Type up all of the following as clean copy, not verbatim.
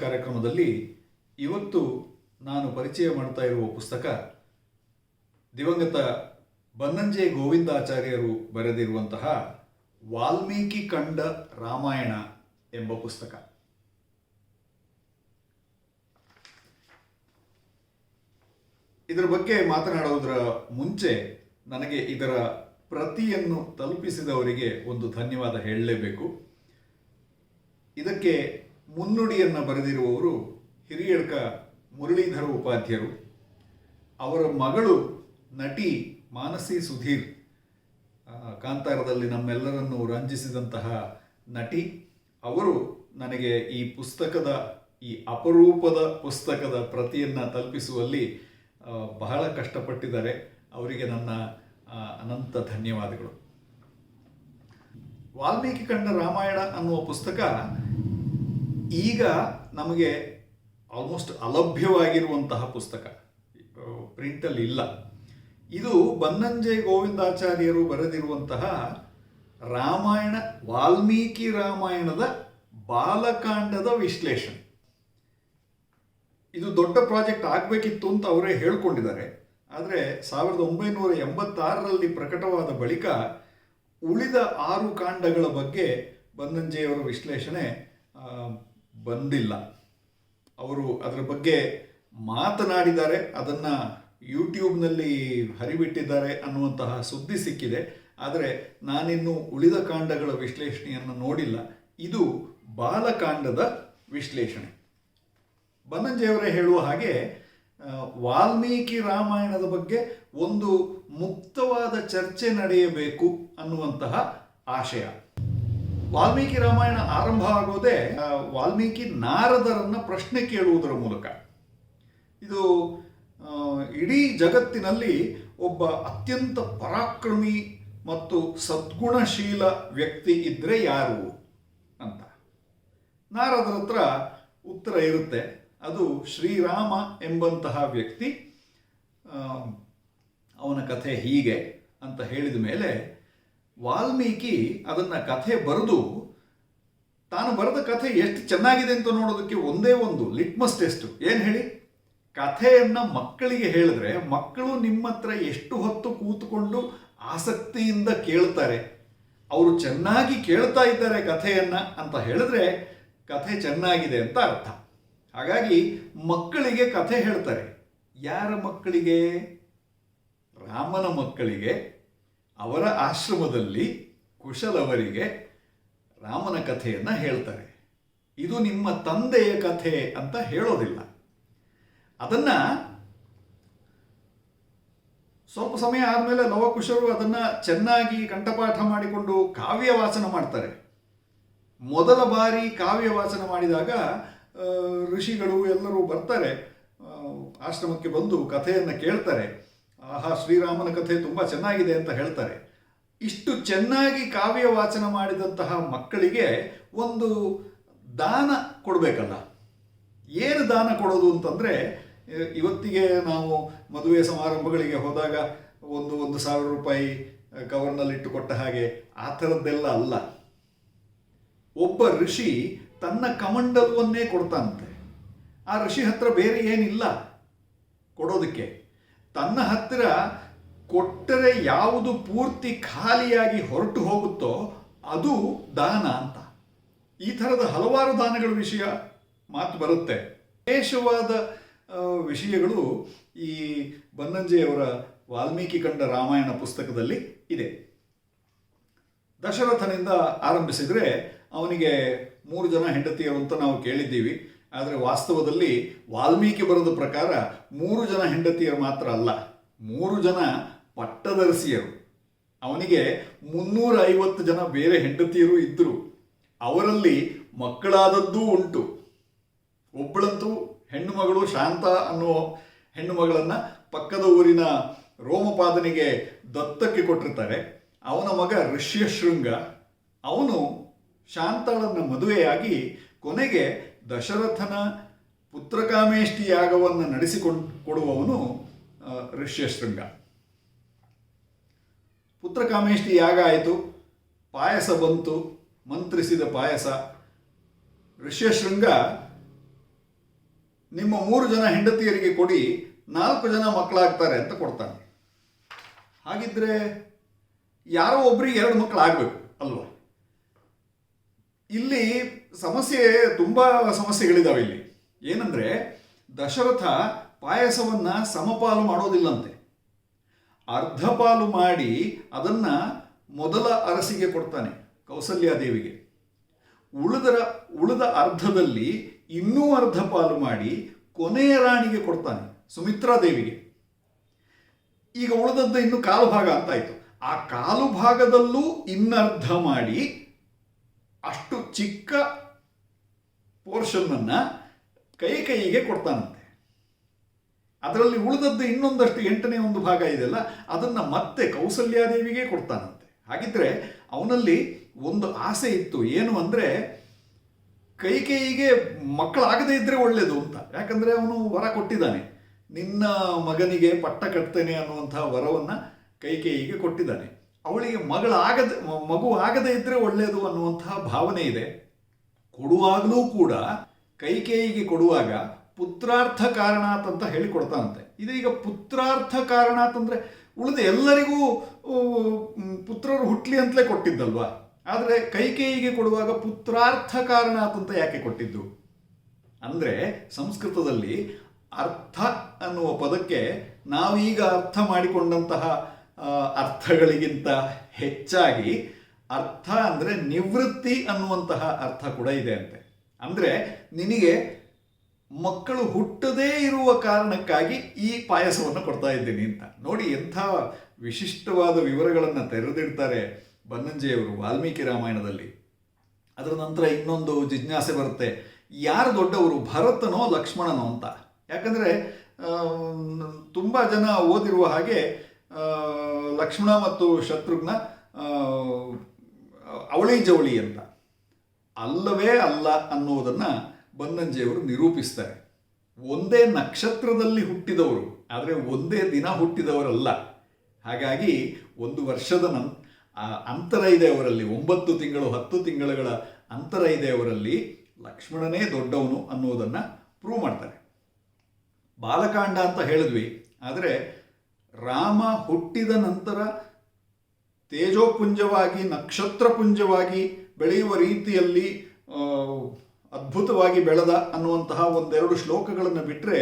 ಕಾರ್ಯಕ್ರಮದಲ್ಲಿ ಇವತ್ತು ನಾನು ಪರಿಚಯ ಮಾಡ್ತಾ ಇರುವ ಪುಸ್ತಕ ದಿವಂಗತ ಬನ್ನಂಜೆ ಗೋವಿಂದಾಚಾರ್ಯರು ಬರೆದಿರುವಂತಹ ವಾಲ್ಮೀಕಿ ಕಂಡ ರಾಮಾಯಣ ಎಂಬ ಪುಸ್ತಕ. ಇದರ ಬಗ್ಗೆ ಮಾತನಾಡುವುದರ ಮುಂಚೆ ನನಗೆ ಇದರ ಪ್ರತಿಯನ್ನು ತಲುಪಿಸಿದವರಿಗೆ ಒಂದು ಧನ್ಯವಾದ ಹೇಳಲೇಬೇಕು. ಇದಕ್ಕೆ ಮುನ್ನುಡಿಯನ್ನು ಬರೆದಿರುವವರು ಹಿರಿಯಡ್ಕ ಮುರಳೀಧರ ಉಪಾಧ್ಯರು. ಅವರ ಮಗಳು ನಟಿ ಮಾನಸಿ ಸುಧೀರ್, ಕಾಂತಾರದಲ್ಲಿ ನಮ್ಮೆಲ್ಲರನ್ನು ರಂಜಿಸಿದಂತಹ ನಟಿ. ಅವರು ನನಗೆ ಈ ಪುಸ್ತಕದ, ಈ ಅಪರೂಪದ ಪುಸ್ತಕದ ಪ್ರತಿಯನ್ನು ತಲುಪಿಸುವಲ್ಲಿ ಬಹಳ ಕಷ್ಟಪಟ್ಟಿದ್ದಾರೆ. ಅವರಿಗೆ ನನ್ನ ಅನಂತ ಧನ್ಯವಾದಗಳು. ವಾಲ್ಮೀಕಿ ಕಂಡ ರಾಮಾಯಣ ಅನ್ನುವ ಪುಸ್ತಕ ಈಗ ನಮಗೆ ಆಲ್ಮೋಸ್ಟ್ ಅಲಭ್ಯವಾಗಿರುವಂತಹ ಪುಸ್ತಕ, ಪ್ರಿಂಟಲ್ಲಿ ಇಲ್ಲ. ಇದು ಬನ್ನಂಜೆ ಗೋವಿಂದಾಚಾರ್ಯರು ಬರೆದಿರುವಂತಹ ರಾಮಾಯಣ, ವಾಲ್ಮೀಕಿ ರಾಮಾಯಣದ ಬಾಲಕಾಂಡದ ವಿಶ್ಲೇಷಣೆ. ಇದು ದೊಡ್ಡ ಪ್ರಾಜೆಕ್ಟ್ ಆಗಬೇಕಿತ್ತು ಅಂತ ಅವರೇ ಹೇಳ್ಕೊಂಡಿದ್ದಾರೆ. ಆದರೆ 1986ರಲ್ಲಿ ಪ್ರಕಟವಾದ ಬಳಿಕ ಉಳಿದ 6 ಕಾಂಡಗಳ ಬಗ್ಗೆ ಬನ್ನಂಜೆಯವರ ವಿಶ್ಲೇಷಣೆ ಬಂದಿಲ್ಲ. ಅವರು ಅದರ ಬಗ್ಗೆ ಮಾತನಾಡಿದ್ದಾರೆ, ಅದನ್ನು ಯೂಟ್ಯೂಬ್ನಲ್ಲಿ ಹರಿಬಿಟ್ಟಿದ್ದಾರೆ ಅನ್ನುವಂತಹ ಸುದ್ದಿ ಸಿಕ್ಕಿದೆ. ಆದರೆ ನಾನಿನ್ನು ಉಳಿದ ಕಾಂಡಗಳ ವಿಶ್ಲೇಷಣೆಯನ್ನು ನೋಡಿಲ್ಲ. ಇದು ಬಾಲಕಾಂಡದ ವಿಶ್ಲೇಷಣೆ. ಬನ್ನಂಜೆಯವರೇ ಹೇಳುವ ಹಾಗೆ ವಾಲ್ಮೀಕಿ ರಾಮಾಯಣದ ಬಗ್ಗೆ ಒಂದು ಮುಕ್ತವಾದ ಚರ್ಚೆ ನಡೆಯಬೇಕು ಅನ್ನುವಂತಹ ಆಶಯ. ವಾಲ್ಮೀಕಿ ರಾಮಾಯಣ ಆರಂಭ ಆಗೋದೇ ವಾಲ್ಮೀಕಿ ನಾರದರನ್ನ ಪ್ರಶ್ನೆ ಕೇಳುವುದರ ಮೂಲಕ. ಇದು ಇಡೀ ಜಗತ್ತಿನಲ್ಲಿ ಒಬ್ಬ ಅತ್ಯಂತ ಪರಾಕ್ರಮಿ ಮತ್ತು ಸದ್ಗುಣಶೀಲ ವ್ಯಕ್ತಿ ಇದ್ದರೆ ಯಾರು ಅಂತ ನಾರದರ ಹತ್ರ ಉತ್ತರ ಇರುತ್ತೆ. ಅದು ಶ್ರೀರಾಮ ಎಂಬಂತಹ ವ್ಯಕ್ತಿ, ಅವನ ಕಥೆ ಹೀಗೆ ಅಂತ ಹೇಳಿದ ಮೇಲೆ ವಾಲ್ಮೀಕಿ ಅದನ್ನು ಕಥೆ ಬರೆದು, ತಾನು ಬರೆದ ಕಥೆ ಎಷ್ಟು ಚೆನ್ನಾಗಿದೆ ಅಂತ ನೋಡೋದಕ್ಕೆ ಒಂದೇ ಒಂದು ಲಿಟ್ಮಸ್ ಟೆಸ್ಟ್ ಏನು ಹೇಳಿ, ಕಥೆಯನ್ನು ಮಕ್ಕಳಿಗೆ ಹೇಳಿದ್ರೆ ಮಕ್ಕಳು ನಿಮ್ಮ ಹತ್ರ ಎಷ್ಟು ಹೊತ್ತು ಕೂತ್ಕೊಂಡು ಆಸಕ್ತಿಯಿಂದ ಕೇಳ್ತಾರೆ, ಅವರು ಚೆನ್ನಾಗಿ ಕೇಳ್ತಾ ಇದ್ದಾರೆ ಕಥೆಯನ್ನು ಅಂತ ಹೇಳಿದ್ರೆ ಕಥೆ ಚೆನ್ನಾಗಿದೆ ಅಂತ ಅರ್ಥ. ಹಾಗಾಗಿ ಮಕ್ಕಳಿಗೆ ಕಥೆ ಹೇಳ್ತಾರೆ. ಯಾರ ಮಕ್ಕಳಿಗೆ? ರಾಮನ ಮಕ್ಕಳಿಗೆ. ಅವರ ಆಶ್ರಮದಲ್ಲಿ ಕುಶಲವರಿಗೆ ರಾಮನ ಕಥೆಯನ್ನು ಹೇಳ್ತಾರೆ. ಇದು ನಿಮ್ಮ ತಂದೆಯ ಕಥೆ ಅಂತ ಹೇಳೋದಿಲ್ಲ. ಅದನ್ನು ಸ್ವಲ್ಪ ಸಮಯ ಆದಮೇಲೆ ಲವಕುಶರು ಅದನ್ನು ಚೆನ್ನಾಗಿ ಕಂಠಪಾಠ ಮಾಡಿಕೊಂಡು ಕಾವ್ಯ ವಾಚನ ಮಾಡ್ತಾರೆ. ಮೊದಲ ಬಾರಿ ಕಾವ್ಯ ವಾಚನ ಮಾಡಿದಾಗ ಋಷಿಗಳು ಎಲ್ಲರೂ ಬರ್ತಾರೆ, ಆಶ್ರಮಕ್ಕೆ ಬಂದು ಕಥೆಯನ್ನು ಕೇಳ್ತಾರೆ. ಆಹಾ, ಶ್ರೀರಾಮನ ಕಥೆ ತುಂಬ ಚೆನ್ನಾಗಿದೆ ಅಂತ ಹೇಳ್ತಾರೆ. ಇಷ್ಟು ಚೆನ್ನಾಗಿ ಕಾವ್ಯ ವಾಚನ ಮಾಡಿದಂತಹ ಮಕ್ಕಳಿಗೆ ಒಂದು ದಾನ ಕೊಡಬೇಕಲ್ಲ. ಏನು ದಾನ ಕೊಡೋದು ಅಂತಂದರೆ, ಇವತ್ತಿಗೆ ನಾವು ಮದುವೆ ಸಮಾರಂಭಗಳಿಗೆ ಹೋದಾಗ 1,000 ರೂಪಾಯಿ ಕವರ್ನಲ್ಲಿಟ್ಟು ಕೊಟ್ಟ ಹಾಗೆ ಆ ಥರದ್ದೆಲ್ಲ ಅಲ್ಲ. ಒಬ್ಬ ಋಷಿ ತನ್ನ ಕಮಂಡಲವನ್ನೇ ಕೊಡ್ತಾನಂತೆ. ಆ ಋಷಿ ಹತ್ರ ಬೇರೆ ಏನಿಲ್ಲ ಕೊಡೋದಕ್ಕೆ. ತನ್ನ ಹತ್ತಿರ ಕೊಟ್ಟರೆ ಯಾವುದು ಪೂರ್ತಿ ಖಾಲಿಯಾಗಿ ಹೊರಟು ಹೋಗುತ್ತೋ ಅದು ದಾನ ಅಂತ. ಈ ಥರದ ಹಲವಾರು ದಾನಗಳ ವಿಷಯ ಮಾತು ಬರುತ್ತೆ. ವಿಶೇಷವಾದ ವಿಷಯಗಳು ಈ ಬನ್ನಂಜೆಯವರ ವಾಲ್ಮೀಕಿ ಕಂಡ ರಾಮಾಯಣ ಪುಸ್ತಕದಲ್ಲಿ ಇದೆ. ದಶರಥನಿಂದ ಆರಂಭಿಸಿದರೆ ಅವನಿಗೆ 3 ಜನ ಹೆಂಡತಿಯರು ಅಂತ ನಾವು ಕೇಳಿದ್ದೀವಿ. ಆದರೆ ವಾಸ್ತವದಲ್ಲಿ ವಾಲ್ಮೀಕಿ ಬರೆದ ಪ್ರಕಾರ 3 ಜನ ಹೆಂಡತಿಯರು ಮಾತ್ರ ಅಲ್ಲ, 3 ಜನ ಪಟ್ಟದರಸಿಯರು. ಅವನಿಗೆ 350 ಜನ ಬೇರೆ ಹೆಂಡತಿಯರು ಇದ್ದರು. ಅವರಲ್ಲಿ ಮಕ್ಕಳಾದದ್ದೂ ಉಂಟು. ಒಬ್ಬಳಂತೂ ಹೆಣ್ಣು ಮಗಳು ಶಾಂತ ಅನ್ನೋ ಹೆಣ್ಣು ಮಗಳನ್ನು ಪಕ್ಕದ ಊರಿನ ರೋಮಪಾದನಿಗೆ ದತ್ತಕ್ಕೆ ಕೊಟ್ಟಿರ್ತಾರೆ. ಅವನ ಮಗ ಋಷ್ಯಶೃಂಗ, ಅವನು ಶಾಂತಾಳನ್ನು ಮದುವೆಯಾಗಿ ಕೊನೆಗೆ ದಶರಥನ ಪುತ್ರಕಾಮೇಷ್ಟಿ ಯಾಗವನ್ನು ನಡೆಸಿಕೊಡುವವನು ಋಷ್ಯಶೃಂಗ. ಪುತ್ರಕಾಮೇಷ್ಟಿ ಯಾಗ ಆಯಿತು, ಪಾಯಸ ಬಂತು, ಮಂತ್ರಿಸಿದ ಪಾಯಸ. ಋಷ್ಯಶೃಂಗ ನಿಮ್ಮ 3 ಜನ ಹೆಂಡತಿಯರಿಗೆ ಕೊಡಿ, 4 ಜನ ಮಕ್ಕಳಾಗ್ತಾರೆ ಅಂತ ಕೊಡ್ತಾನೆ. ಹಾಗಿದ್ರೆ ಯಾರೋ ಒಬ್ರಿಗೆ 2 ಮಕ್ಕಳಾಗಬೇಕು ಅಲ್ವಾ? ಇಲ್ಲಿ ತುಂಬ ಸಮಸ್ಯೆಗಳಿದಾವೆ ಇಲ್ಲಿ. ಏನಂದ್ರೆ ದಶರಥ ಪಾಯಸವನ್ನ ಸಮಪಾಲು ಮಾಡೋದಿಲ್ಲಂತೆ. ಅರ್ಧ ಪಾಲು ಮಾಡಿ ಅದನ್ನ ಮೊದಲ ಅರಸಿಗೆ ಕೊಡ್ತಾನೆ, ಕೌಸಲ್ಯಾದೇವಿಗೆ. ಉಳಿದ ಅರ್ಧದಲ್ಲಿ ಇನ್ನೂ ಅರ್ಧ ಪಾಲು ಮಾಡಿ ಕೊನೆಯ ರಾಣಿಗೆ ಕೊಡ್ತಾನೆ, ಸುಮಿತ್ರಾದೇವಿಗೆ. ಈಗ ಉಳಿದದ್ದು ಇನ್ನು ಕಾಲು ಭಾಗ ಅಂತಾಯ್ತು. ಆ ಕಾಲು ಭಾಗದಲ್ಲೂ ಇನ್ನರ್ಧ ಮಾಡಿ ಅಷ್ಟು ಚಿಕ್ಕ ಪೋರ್ಷನ್ ಅನ್ನ ಕೈಗೆ ಕೊಡ್ತಾನಂತೆ. ಅದರಲ್ಲಿ ಉಳಿದದ್ದು ಇನ್ನೊಂದಷ್ಟು 8ನೇ ಒಂದು ಭಾಗ ಇದೆಯಲ್ಲ, ಅದನ್ನ ಮತ್ತೆ ಕೌಸಲ್ಯಾದೇವಿಗೆ ಕೊಡ್ತಾನಂತೆ. ಹಾಗಿದ್ರೆ ಅವನಲ್ಲಿ ಒಂದು ಆಸೆ ಇತ್ತು, ಏನು ಅಂದ್ರೆ ಕೈಕೇಯಿಗೆ ಮಕ್ಕಳಾಗದೇ ಇದ್ರೆ ಒಳ್ಳೇದು ಅಂತ. ಯಾಕಂದ್ರೆ ಅವನು ವರ ಕೊಟ್ಟಿದ್ದಾನೆ, ನಿನ್ನ ಮಗನಿಗೆ ಪಟ್ಟ ಕಟ್ತೇನೆ ಅನ್ನುವಂತಹ ವರವನ್ನ ಕೈಕೇಯಿಗೆ ಕೊಟ್ಟಿದ್ದಾನೆ. ಅವಳಿಗೆ ಮಗು ಆಗದೇ ಇದ್ರೆ ಒಳ್ಳೇದು ಅನ್ನುವಂತಹ ಭಾವನೆ ಇದೆ. ಕೊಡುವಾಗಲೂ ಕೂಡ ಕೈಕೇಯಿಗೆ ಕೊಡುವಾಗ ಪುತ್ರಾರ್ಥ ಕಾರಣಾತ್ ಅಂತ ಹೇಳಿಕೊಡ್ತಾನಂತೆ. ಇದೀಗ ಪುತ್ರಾರ್ಥ ಕಾರಣಾತ್ ಅಂದ್ರೆ ಉಳಿದ ಎಲ್ಲರಿಗೂ ಪುತ್ರರು ಹುಟ್ಲಿ ಅಂತಲೇ ಕೊಟ್ಟಿದ್ದಲ್ವಾ? ಆದರೆ ಕೈಕೇಯಿಗೆ ಕೊಡುವಾಗ ಪುತ್ರಾರ್ಥ ಕಾರಣಾತ್ ಅಂತ ಯಾಕೆ ಕೊಟ್ಟಿದ್ದು ಅಂದ್ರೆ, ಸಂಸ್ಕೃತದಲ್ಲಿ ಅರ್ಥ ಅನ್ನುವ ಪದಕ್ಕೆ ನಾವೀಗ ಅರ್ಥ ಮಾಡಿಕೊಂಡಂತಹ ಅರ್ಥಗಳಿಗಿಂತ ಹೆಚ್ಚಾಗಿ ಅರ್ಥ ಅಂದ್ರೆ ನಿವೃತ್ತಿ ಅನ್ನುವಂತಹ ಅರ್ಥ ಕೂಡ ಇದೆ ಅಂತೆ. ಅಂದ್ರೆ ನಿನಗೆ ಮಕ್ಕಳು ಹುಟ್ಟದೇ ಇರುವ ಕಾರಣಕ್ಕಾಗಿ ಈ ಪಾಯಸವನ್ನು ಕೊಡ್ತಾ ಇದ್ದೀನಿ ಅಂತ. ನೋಡಿ ಎಂಥ ವಿಶಿಷ್ಟವಾದ ವಿವರಗಳನ್ನು ತೆರೆದಿಡ್ತಾರೆ ಬನ್ನಂಜೆಯವರು ವಾಲ್ಮೀಕಿ ರಾಮಾಯಣದಲ್ಲಿ. ಅದರ ನಂತರ ಇನ್ನೊಂದು ಜಿಜ್ಞಾಸೆ ಬರುತ್ತೆ, ಯಾರು ದೊಡ್ಡವರು, ಭರತನೋ ಲಕ್ಷ್ಮಣನೋ ಅಂತ. ಯಾಕಂದರೆ ತುಂಬ ಜನ ಓದಿರುವ ಹಾಗೆ ಲಕ್ಷ್ಮಣ ಮತ್ತು ಶತ್ರುಘ್ನ ಅವಳಿ ಜವಳಿ ಅಂತ. ಅಲ್ಲವೇ ಅಲ್ಲ ಅನ್ನುವುದನ್ನು ಬನ್ನಂಜೆಯವರು ನಿರೂಪಿಸ್ತಾರೆ. ಒಂದೇ ನಕ್ಷತ್ರದಲ್ಲಿ ಹುಟ್ಟಿದವರು, ಆದರೆ ಒಂದೇ ದಿನ ಹುಟ್ಟಿದವರಲ್ಲ. ಹಾಗಾಗಿ 1 ವರ್ಷದ ಅಂತರ ಇದೆ ಅವರಲ್ಲಿ, 9 ತಿಂಗಳು 10 ತಿಂಗಳುಗಳ ಅಂತರ ಇದೆ ಅವರಲ್ಲಿ. ಲಕ್ಷ್ಮಣನೇ ದೊಡ್ಡವನು ಅನ್ನುವುದನ್ನು ಪ್ರೂವ್ ಮಾಡ್ತಾರೆ. ಬಾಲಕಾಂಡ ಅಂತ ಹೇಳಿದ್ವಿ, ಆದರೆ ರಾಮ ಹುಟ್ಟಿದ ನಂತರ ತೇಜೋಪುಂಜವಾಗಿ ನಕ್ಷತ್ರಪುಂಜವಾಗಿ ಬೆಳೆಯುವ ರೀತಿಯಲ್ಲಿ ಅದ್ಭುತವಾಗಿ ಬೆಳೆದ ಅನ್ನುವಂತಹ 1-2 ಶ್ಲೋಕಗಳನ್ನು ಬಿಟ್ಟರೆ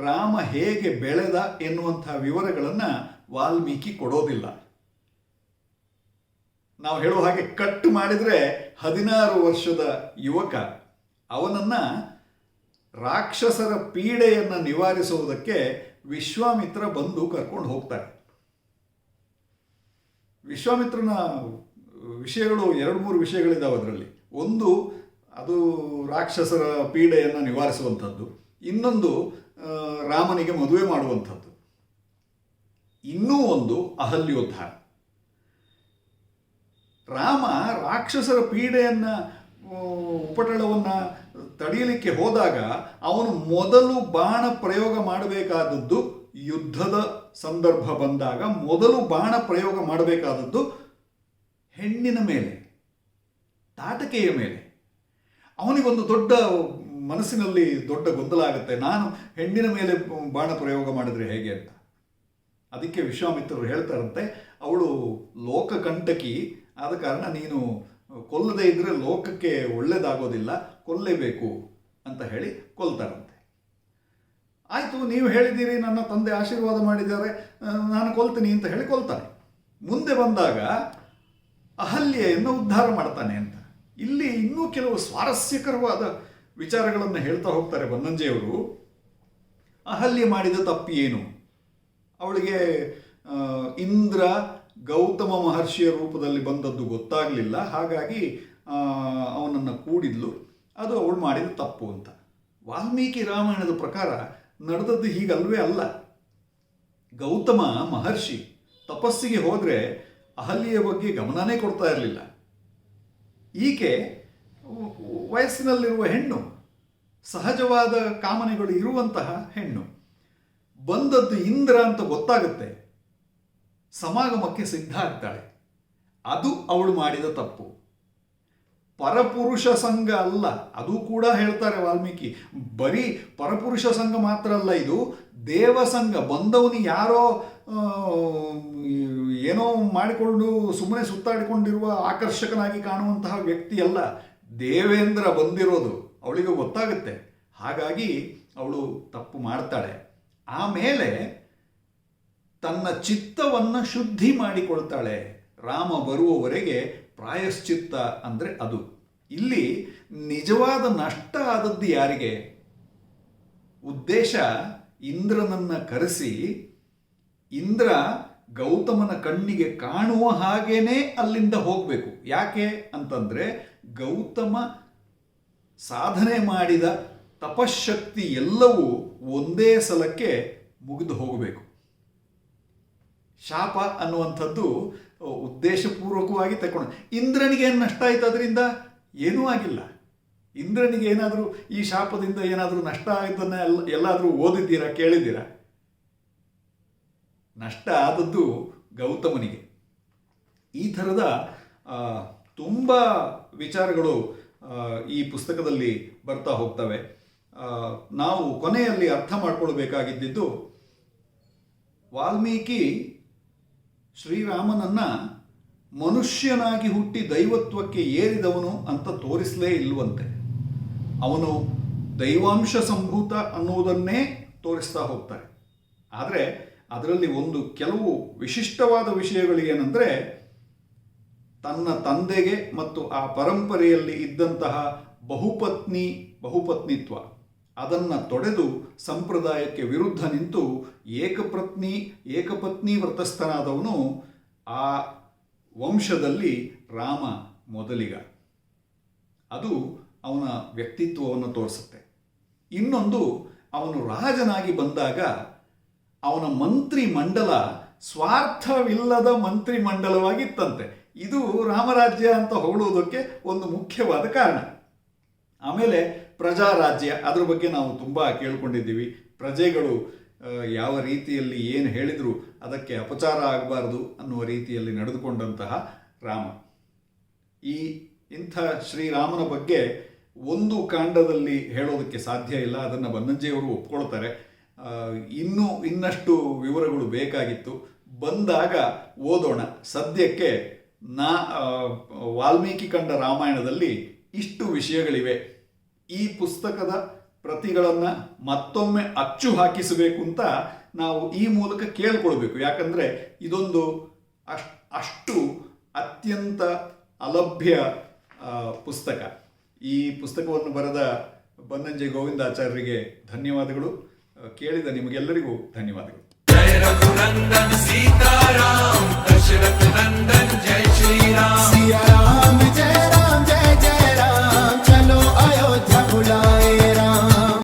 ರಾಮ ಹೇಗೆ ಬೆಳೆದ ಎನ್ನುವಂತಹ ವಿವರಗಳನ್ನು ವಾಲ್ಮೀಕಿ ಕೊಡೋದಿಲ್ಲ. ನಾವು ಹೇಳುವ ಹಾಗೆ ಕಟ್ ಮಾಡಿದರೆ 16 ವರ್ಷದ ಯುವಕ, ಅವನನ್ನ ರಾಕ್ಷಸರ ಪೀಡೆಯನ್ನು ನಿವಾರಿಸುವುದಕ್ಕೆ ವಿಶ್ವಾಮಿತ್ರ ಬಂದು ಕರ್ಕೊಂಡು ಹೋಗ್ತಾರೆ. ವಿಶ್ವಾಮಿತ್ರನ ವಿಷಯಗಳು 2-3 ವಿಷಯಗಳಿದ್ದಾವೆ ಅದರಲ್ಲಿ. ಒಂದು, ಅದು ರಾಕ್ಷಸರ ಪೀಡೆಯನ್ನು ನಿವಾರಿಸುವಂಥದ್ದು. ಇನ್ನೊಂದು, ರಾಮನಿಗೆ ಮದುವೆ ಮಾಡುವಂಥದ್ದು. ಇನ್ನೂ ಒಂದು, ಅಹಲ್ಯೋದ್ಧಾರ. ರಾಮ ರಾಕ್ಷಸರ ಪೀಡೆಯನ್ನು ಉಪಟಳವನ್ನು ತಡೆಯಲಿಕ್ಕೆ ಹೋದಾಗ ಅವನು ಮೊದಲು ಬಾಣ ಪ್ರಯೋಗ ಮಾಡಬೇಕಾದದ್ದು, ಯುದ್ಧದ ಸಂದರ್ಭ ಬಂದಾಗ ಮೊದಲು ಬಾಣ ಪ್ರಯೋಗ ಮಾಡಬೇಕಾದದ್ದು ಹೆಣ್ಣಿನ ಮೇಲೆ, ತಾಟಕೆಯ ಮೇಲೆ. ಅವನಿಗೊಂದು ದೊಡ್ಡ ಮನಸ್ಸಿನಲ್ಲಿ ದೊಡ್ಡ ಗೊಂದಲ ಆಗುತ್ತೆ, ನಾನು ಹೆಣ್ಣಿನ ಮೇಲೆ ಬಾಣ ಪ್ರಯೋಗ ಮಾಡಿದ್ರೆ ಹೇಗೆ ಅಂತ. ಅದಕ್ಕೆ ವಿಶ್ವಾಮಿತ್ರರು ಹೇಳ್ತಾರಂತೆ, ಅವಳು ಲೋಕಕಂಟಕಿ, ಆದ ಕಾರಣ ನೀನು ಕೊಲ್ಲದೇ ಇದ್ರೆ ಲೋಕಕ್ಕೆ ಒಳ್ಳೇದಾಗೋದಿಲ್ಲ, ಕೊಲ್ಲೇಬೇಕು ಅಂತ ಹೇಳಿ ಕೊಲ್ತಾರಂತೆ. ಆಯಿತು, ನೀವು ಹೇಳಿದ್ದೀರಿ, ನನ್ನ ತಂದೆ ಆಶೀರ್ವಾದ ಮಾಡಿದ್ದಾರೆ, ನಾನು ಕೊಲ್ತೀನಿ ಅಂತ ಹೇಳಿ ಕೊಲ್ತಾನೆ. ಮುಂದೆ ಬಂದಾಗ ಅಹಲ್ಯೆಯನ್ನು ಉದ್ಧಾರ ಮಾಡ್ತಾನೆ ಅಂತ. ಇಲ್ಲಿ ಇನ್ನೂ ಕೆಲವು ಸ್ವಾರಸ್ಯಕರವಾದ ವಿಚಾರಗಳನ್ನು ಹೇಳ್ತಾ ಹೋಗ್ತಾರೆ ಬನ್ನಂಜೆಯವರು. ಅಹಲ್ಯೆ ಮಾಡಿದ ತಪ್ಪು ಏನು? ಅವಳಿಗೆ ಇಂದ್ರ ಗೌತಮ ಮಹರ್ಷಿಯ ರೂಪದಲ್ಲಿ ಬಂದದ್ದು ಗೊತ್ತಾಗಲಿಲ್ಲ, ಹಾಗಾಗಿ ಅವನನ್ನು ಕೂಡಿದ್ಲು, ಅದು ಅವಳು ಮಾಡಿದ ತಪ್ಪು ಅಂತ. ವಾಲ್ಮೀಕಿ ರಾಮಾಯಣದ ಪ್ರಕಾರ ನಡೆದದ್ದು ಹೀಗಲ್ವೇ ಅಲ್ಲ. ಗೌತಮ ಮಹರ್ಷಿ ತಪಸ್ಸಿಗೆ ಹೋದರೆ ಅಹಲ್ಯೆಯ ಬಗ್ಗೆ ಗಮನನೇ ಕೊಡ್ತಾ ಇರಲಿಲ್ಲ. ಈಕೆ ವಯಸ್ಸಿನಲ್ಲಿರುವ ಹೆಣ್ಣು, ಸಹಜವಾದ ಕಾಮನೆಗಳು ಇರುವಂತಹ ಹೆಣ್ಣು. ಬಂದದ್ದು ಇಂದ್ರ ಅಂತ ಗೊತ್ತಾಗುತ್ತೆ, ಸಮಾಗಮಕ್ಕೆ ಸಿದ್ಧ ಆಗ್ತಾಳೆ. ಅದು ಅವಳು ಮಾಡಿದ ತಪ್ಪು. ಪರಪುರುಷ ಸಂಘ ಅಲ್ಲ. ಅದು ಕೂಡ ಹೇಳ್ತಾರೆ ವಾಲ್ಮೀಕಿ. ಬರೀ ಪರಪುರುಷ ಸಂಘ ಮಾತ್ರ ಅಲ್ಲ, ಇದು ದೇವಸಂಘ. ಬಂದವನಿಗೆ ಯಾರೋ ಏನೋ ಮಾಡಿಕೊಂಡು ಸುಮ್ಮನೆ ಸುತ್ತಾಡಿಕೊಂಡಿರುವ ಆಕರ್ಷಕನಾಗಿ ಕಾಣುವಂತಹ ವ್ಯಕ್ತಿ ಅಲ್ಲ, ದೇವೇಂದ್ರ ಬಂದಿರೋದು. ಅವಳಿಗೆ ಗೊತ್ತಾಗುತ್ತೆ. ಹಾಗಾಗಿ ಅವಳು ತಪ್ಪು ಮಾಡ್ತಾಳೆ. ಆಮೇಲೆ ತನ್ನ ಚಿತ್ತವನ್ನು ಶುದ್ಧಿ ಮಾಡಿಕೊಳ್ತಾಳೆ. ರಾಮ ಬರುವವರೆಗೆ ಪ್ರಾಯಶ್ಚಿತ್ತ ಅಂದರೆ ಅದು. ಇಲ್ಲಿ ನಿಜವಾದ ನಷ್ಟ ಆದದ್ದು ಯಾರಿಗೆ? ಉದ್ದೇಶ ಇಂದ್ರನನ್ನು ಕರೆಸಿ ಇಂದ್ರ ಗೌತಮನ ಕಣ್ಣಿಗೆ ಕಾಣುವ ಹಾಗೇನೆ ಅಲ್ಲಿಂದ ಹೋಗಬೇಕು. ಯಾಕೆ ಅಂತಂದರೆ ಗೌತಮ ಸಾಧನೆ ಮಾಡಿದ ತಪಶಕ್ತಿ ಎಲ್ಲವೂ ಒಂದೇ ಸಲಕ್ಕೆ ಮುಗಿದು ಹೋಗಬೇಕು. ಶಾಪ ಅನ್ನುವಂಥದ್ದು ಉದ್ದೇಶಪೂರ್ವಕವಾಗಿ ತಗೊಂಡು. ಇಂದ್ರನಿಗೆ ಏನು ನಷ್ಟ ಆಯ್ತು ಅದರಿಂದ? ಏನೂ ಆಗಿಲ್ಲ. ಇಂದ್ರನಿಗೆ ಏನಾದರೂ ಈ ಶಾಪದಿಂದ ಏನಾದರೂ ನಷ್ಟ ಆಯ್ತನ್ನ ಎಲ್ಲಾದರೂ ಓದಿದ್ದೀರಾ, ಕೇಳಿದ್ದೀರಾ? ನಷ್ಟ ಆದದ್ದು ಗೌತಮನಿಗೆ. ಈ ಥರದ ತುಂಬ ವಿಚಾರಗಳು ಈ ಪುಸ್ತಕದಲ್ಲಿ ಬರ್ತಾ ಹೋಗ್ತವೆ. ನಾವು ಕೊನೆಯಲ್ಲಿ ಅರ್ಥ ಮಾಡ್ಕೊಳ್ಬೇಕಾಗಿದ್ದು, ವಾಲ್ಮೀಕಿ ಶ್ರೀರಾಮನನ್ನು ಮನುಷ್ಯನಾಗಿ ಹುಟ್ಟಿ ದೈವತ್ವಕ್ಕೆ ಏರಿದವನು ಅಂತ ತೋರಿಸಲೇ ಇಲ್ವಂತೆ. ಅವನು ದೈವಾಂಶ ಸಂಭೂತ ಅನ್ನುವುದನ್ನೇ ತೋರಿಸ್ತಾ ಹೋಗ್ತಾರೆ. ಆದರೆ ಅದರಲ್ಲಿ ಕೆಲವು ವಿಶಿಷ್ಟವಾದ ವಿಷಯಗಳು ಏನಂದರೆ, ತನ್ನ ತಂದೆಗೆ ಮತ್ತು ಆ ಪರಂಪರೆಯಲ್ಲಿ ಇದ್ದಂತಹ ಬಹುಪತ್ನಿತ್ವ ಅದನ್ನು ತೊಡೆದು ಸಂಪ್ರದಾಯಕ್ಕೆ ವಿರುದ್ಧ ನಿಂತು ಏಕಪತ್ನಿ ವ್ರತಸ್ಥನಾದವನು. ಆ ವಂಶದಲ್ಲಿ ರಾಮ ಮೊದಲಿಗ. ಅದು ಅವನ ವ್ಯಕ್ತಿತ್ವವನ್ನು ತೋರಿಸುತ್ತೆ. ಇನ್ನೊಂದು, ಅವನು ರಾಜನಾಗಿ ಬಂದಾಗ ಅವನ ಮಂತ್ರಿ ಮಂಡಲ ಸ್ವಾರ್ಥವಿಲ್ಲದ ಮಂತ್ರಿ ಮಂಡಲವಾಗಿತ್ತಂತೆ. ಇದು ರಾಮರಾಜ್ಯ ಅಂತ ಹೊಗಳುವುದಕ್ಕೆ ಒಂದು ಮುಖ್ಯವಾದ ಕಾರಣ. ಆಮೇಲೆ ಪ್ರಜಾರಾಜ್ಯ, ಅದ್ರ ಬಗ್ಗೆ ನಾವು ತುಂಬ ಕೇಳ್ಕೊಂಡಿದ್ದೀವಿ. ಪ್ರಜೆಗಳು ಯಾವ ರೀತಿಯಲ್ಲಿ ಏನು ಹೇಳಿದರೂ ಅದಕ್ಕೆ ಅಪಚಾರ ಆಗಬಾರ್ದು ಅನ್ನುವ ರೀತಿಯಲ್ಲಿ ನಡೆದುಕೊಂಡಂತಹ ರಾಮ. ಇಂಥ ಶ್ರೀರಾಮನ ಬಗ್ಗೆ ಒಂದು ಕಾಂಡದಲ್ಲಿ ಹೇಳೋದಕ್ಕೆ ಸಾಧ್ಯ ಇಲ್ಲ. ಅದನ್ನು ಬನ್ನಂಜಿಯವರು ಒಪ್ಕೊಳ್ತಾರೆ. ಇನ್ನಷ್ಟು ವಿವರಗಳು ಬೇಕಾಗಿತ್ತು. ಬಂದಾಗ ಓದೋಣ. ಸದ್ಯಕ್ಕೆ ವಾಲ್ಮೀಕಿ ಕಂಡ ರಾಮಾಯಣದಲ್ಲಿ ಇಷ್ಟು ವಿಷಯಗಳಿವೆ. ಈ ಪುಸ್ತಕದ ಪ್ರತಿಗಳನ್ನು ಮತ್ತೊಮ್ಮೆ ಅಚ್ಚು ಹಾಕಿಸಬೇಕು ಅಂತ ನಾವು ಈ ಮೂಲಕ ಕೇಳ್ಕೊಳ್ಬೇಕು. ಯಾಕಂದರೆ ಇದೊಂದು ಅಷ್ಟು ಅತ್ಯಂತ ಅಲಭ್ಯ ಪುಸ್ತಕ. ಈ ಪುಸ್ತಕವನ್ನು ಬರೆದ ಬನ್ನಂಜೆ ಗೋವಿಂದಾಚಾರ್ಯರಿಗೆ ಧನ್ಯವಾದಗಳು. ಕೇಳಿದ ನಿಮಗೆಲ್ಲರಿಗೂ ಧನ್ಯವಾದಗಳು. ಜಯ ರಘುನಂದನ ಸೀತಾರಾಮ್ ದಶರಥ ನಂದನ